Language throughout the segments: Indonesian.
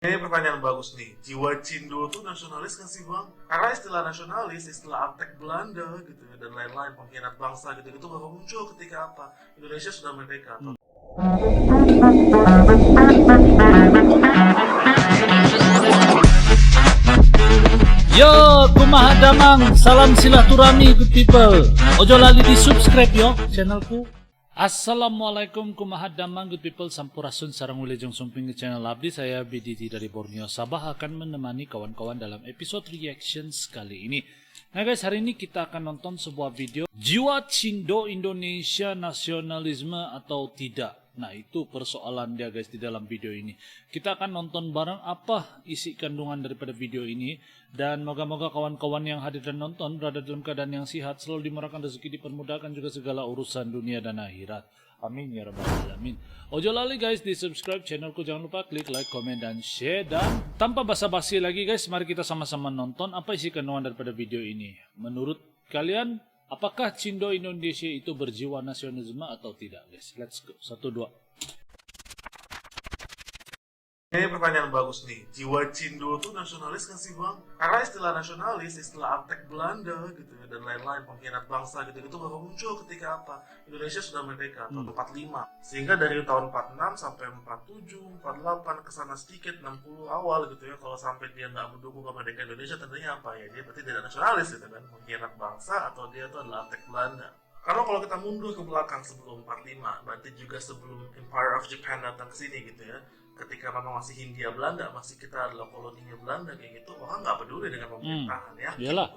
Ini pertanyaan bagus nih. Jiwa Cindo tuh nasionalis kan sih bang? Karena istilah nasionalis, istilah Artek Belanda gitu ya, dan lain-lain pengkhianat bangsa gitu baru muncul ketika apa? Indonesia sudah merdeka. Yo, kumaha damang, salam silaturahmi good people. Ojo lali di subscribe yo channelku. Assalamualaikum kumaha damang good people, sampurasun sarang wilujeng sumping ke channel abdi. Saya BDT dari Borneo Sabah akan menemani kawan-kawan dalam episode reactions kali ini. Nah guys, hari ini kita akan nonton sebuah video Jiwa Cindo Indonesia Nasionalisme atau tidak. Nah itu persoalan dia guys di dalam video ini. Kita akan nonton bareng apa isi kandungan daripada video ini. Dan moga-moga kawan-kawan yang hadir dan nonton berada dalam keadaan yang sehat, selalu dimurahkan rezeki, dipermudahkan juga segala urusan dunia dan akhirat. Amin ya rabbal alamin. Ojo lali guys di subscribe channelku, jangan lupa klik like, komen, dan share. Dan tanpa basa-basi lagi guys, mari kita sama-sama nonton apa isi kandungan daripada video ini. Menurut kalian, apakah Cindo Indonesia itu berjiwa nasionalisme atau tidak guys? Let's go. 1, 2. Ini pertanyaan bagus nih. Jiwa Cindo tuh nasionalis kan sih bang? Karena istilah nasionalis, istilah Artek Belanda gitu ya, dan lain-lain pengkhianat bangsa gitu baru muncul ketika apa? Indonesia sudah merdeka tahun 45. Sehingga dari tahun 46 sampai 47, 48 kesana sedikit 60 awal gitu ya. Kalau sampai dia nggak mendukung kemerdekaan Indonesia, tentunya apa ya? Dia berarti tidak nasionalis gitu kan? Pengkhianat bangsa atau dia itu adalah Artek Belanda. Karena kalau kita mundur ke belakang sebelum 45, berarti juga sebelum Empire of Japan datang ke sini gitu ya. Ketika memang masih Hindia Belanda, masih kita adalah koloninya Belanda kayak gitu, orang nggak peduli dengan pemerintahan ya. Iyalah.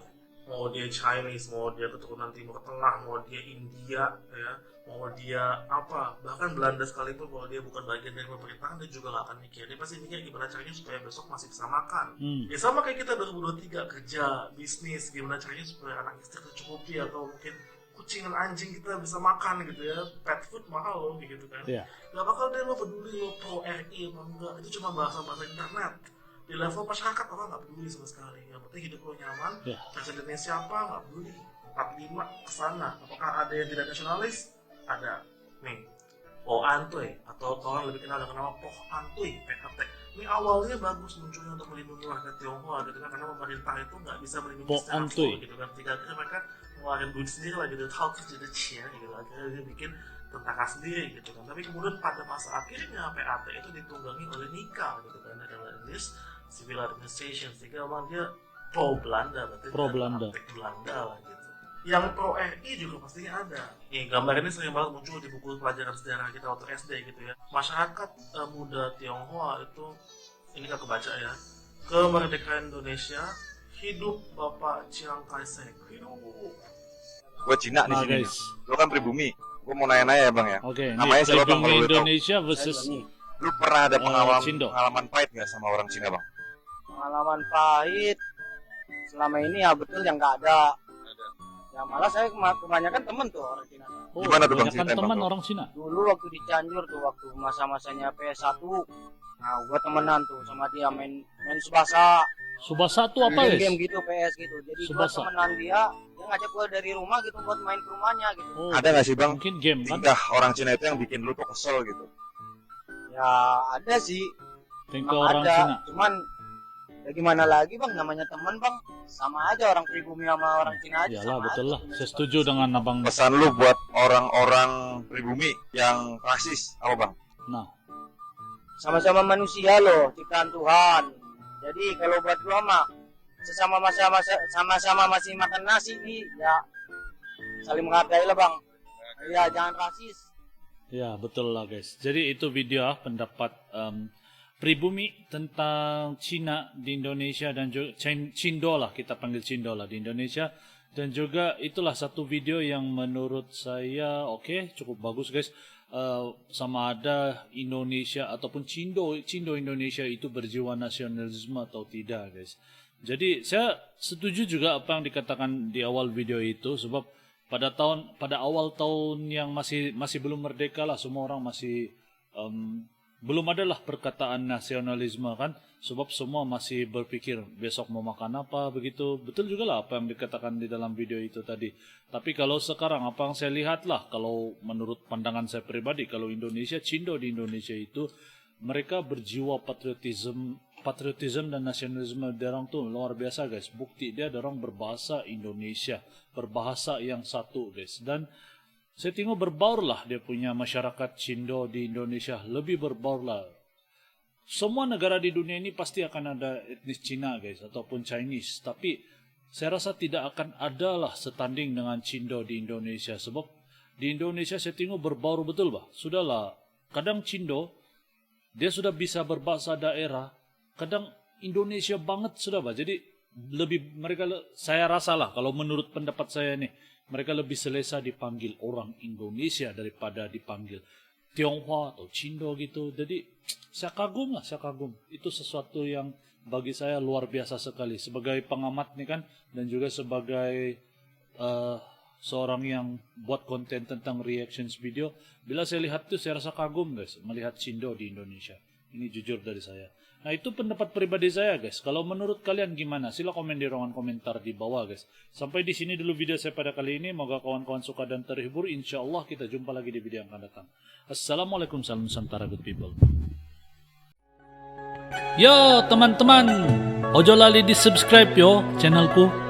Mau dia Chinese, mau dia keturunan Timur Tengah, mau dia India ya, mau dia apa, bahkan Belanda sekalipun kalau dia bukan bagian dari pemerintahan dia juga nggak akan mikir. Dia pasti mikir gimana caranya supaya besok masih bisa makan. Ya sama kayak kita 2023 kerja, bisnis, gimana caranya supaya anak istri tercukupi atau mungkin kucing dan anjing kita bisa makan gitu ya. Pet food mahal loh gitu kan. Yeah. Gak bakal deh lo peduli lo pro RI apa enggak, itu cuma bahasa-bahasa internet. Di level masyarakat orang gak peduli sama sekali. Yang penting hidup lo nyaman, presidennya siapa gak peduli. 45 kesana, apakah ada yang tidak nasionalis? Ada. Nih, Po Antuy, atau orang lebih kenal dengan nama Poh Antuy, PKT. Ini awalnya bagus munculnya untuk melindungi warga Tionghoa gitu kan, karena pemerintah itu nggak bisa melindungi secara full gitu kan. Akhirnya mereka ngeluarin duit sendiri lah gitu, how to the chair gitu. Akhirnya dia bikin tentara sendiri gitu kan. Tapi kemudian pada masa akhirnya PAT itu ditunggangi oleh NICA gitu kan, adalah English Civil Administration, sehingga memang dia pro Belanda, berarti pro Belanda lah gitu. Yang pro RI juga pastinya ada. Nih gambar ini sering banget muncul di buku pelajaran sejarah kita waktu SD gitu ya. Masyarakat muda Tionghoa itu, ini gak kebaca ya, kemerdekaan Indonesia, hidup Bapak Chiang Kai-shek, hidup. Gue Cina di sini. Lo kan pribumi. Gue mau nanya-nanya ya bang ya. Oke, namanya siapa bang? Kalau Indonesia versus lu pernah ada Cindo. pengalaman pahit nggak sama orang Cina bang? Pengalaman pahit selama ini ya betul yang nggak ada. Ya malah saya kebanyakan temen tuh orang Cina. Oh, gimana tuh bang? Teman orang Cina. Dulu waktu di Cianjur tuh, waktu masa-masanya PS1, nah gua temenan tuh sama dia main Subasa. Subasa tuh apa guys? Game gitu, PS gitu. Jadi gua temenan dia ngajak gua dari rumah gitu buat main ke rumahnya gitu. Oh, ada nggak sih bang? Mungkin game kan? Tingkah orang Cina itu yang bikin lu tuh kesel gitu? Ya ada sih. Tingkah orang Cina. Cuman ya gimana lagi bang, namanya teman bang, sama aja orang pribumi sama orang Cina aja. Iyalah betul lah, saya setuju dengan abang. Pesan lu buat orang-orang pribumi yang rasis apa bang? Nah, sama-sama manusia loh, ciptaan Tuhan. Jadi kalau buat gua mah sama-sama masih makan nasi nih ya, saling menghargai lah bang. Ya jangan rasis. Ya betul lah guys. Jadi itu video pendapat pribumi tentang Cina di Indonesia dan juga Cindo lah, kita panggil Cindo lah di Indonesia. Dan juga itulah satu video yang menurut saya oke, cukup bagus guys. Sama ada Indonesia ataupun Cindo Indonesia itu berjiwa nasionalisme atau tidak guys. Jadi saya setuju juga apa yang dikatakan di awal video itu, sebab pada awal tahun yang masih belum merdeka lah, semua orang masih belum adalah perkataan nasionalisme kan, sebab semua masih berpikir besok mau makan apa begitu. Betul juga lah apa yang dikatakan di dalam video itu tadi. Tapi kalau sekarang apa yang saya lihat lah, kalau menurut pandangan saya pribadi, kalau Cindo di Indonesia itu mereka berjiwa patriotisme patriotisme dan nasionalisme dorang tuh luar biasa guys. Bukti dia dorang berbahasa Indonesia, berbahasa yang satu guys. Dan saya tengok berbaur lah dia punya masyarakat Cindo di Indonesia, lebih berbaur lah. Semua negara di dunia ini pasti akan ada etnis Cina guys, ataupun Chinese. Tapi saya rasa tidak akan ada lah setanding dengan Cindo di Indonesia. Sebab di Indonesia saya tengok berbaur betul bah. Sudahlah, kadang Cindo dia sudah bisa berbahasa daerah, kadang Indonesia banget sudah bah. Jadi lebih mereka, saya rasa lah kalau menurut pendapat saya nih, mereka lebih selesa dipanggil orang Indonesia daripada dipanggil Tionghoa atau Cindo gitu. Jadi saya kagum lah, saya kagum. Itu sesuatu yang bagi saya luar biasa sekali. Sebagai pengamat nih kan, dan juga sebagai seorang yang buat konten tentang reactions video, bila saya lihat itu saya rasa kagum guys, melihat Cindo di Indonesia. Ini jujur dari saya. Nah itu pendapat pribadi saya guys. Kalau menurut kalian gimana? Sila komen di ruangan komentar di bawah guys. Sampai di sini dulu video saya pada kali ini. Moga kawan-kawan suka dan terhibur. Insya Allah kita jumpa lagi di video yang akan datang. Assalamualaikum, salam Nusantara good people. Yo teman-teman, ojo lali di subscribe yo channelku.